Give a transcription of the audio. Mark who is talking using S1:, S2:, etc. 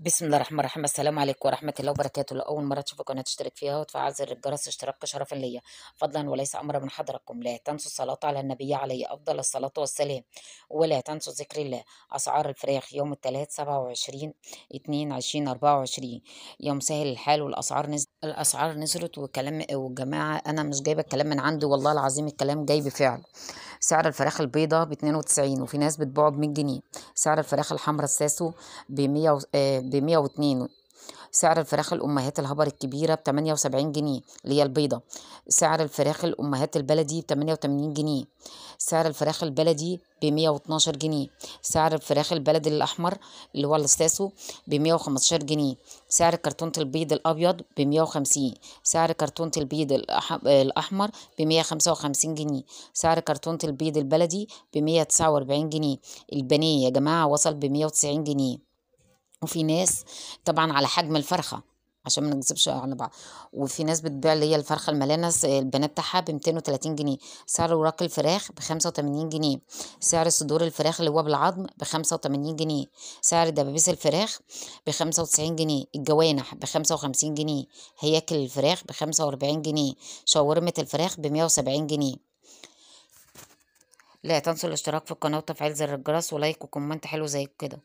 S1: بسم الله الرحمن الرحيم. السلام عليكم ورحمة الله وبركاته. لو أول مرة تشوفوا القناة تشترك فيها وتفعل زر الجرس اشتراك شرفا ليا، فضلا وليس أمرا من حضراتكم. لا تنسوا الصلاة على النبي عليه أفضل الصلاة والسلام، ولا تنسوا ذكر الله. أسعار الفراخ يوم الثلاث 27/2/2024 يوم سهل الحال، والأسعار نزلت. الأسعار نزلت وكلام والجماعة، أنا مش جايبة الكلام من عندي، والله العظيم الكلام جاي بفعل. سعر الفراخ البيضة ب92، وفي ناس بتبيعه ب100 جنيه. سعر الفراخ الحمراء الساسو ب102. سعر الفراخ الأمهات الهبر الكبيرة ب78 جنيه اللي هي البيضة. سعر الفراخ الأمهات البلدي ب88 جنيه. سعر الفراخ البلدي ب112 جنيه. سعر الفراخ البلدي الأحمر اللي هو الستاسو ب115 جنيه. سعر كرتونة البيض الأبيض ب150. سعر كرتونة البيض الأحمر ب155 جنيه. سعر كرتونة البيض البلدي ب149 جنيه. البانيه يا جماعة وصل ب190 جنيه. وفي ناس طبعا على حجم الفرخة، عشان ما نكذبش على بعض. وفي ناس بتبيع اللي هي الفرخة الملانس البنات بتاعها ب230 جنيه. سعر وراك الفراخ ب85 جنيه. سعر صدور الفراخ اللي هو بالعظم ب85 جنيه. سعر دبابيس الفراخ ب95 جنيه. الجوانح ب55 جنيه. هياكل الفراخ ب45 جنيه. شاورمة الفراخ ب170 جنيه. لا تنسوا الاشتراك في القناة وتفعيل زر الجرس ولايك وكومنت حلو زي كده.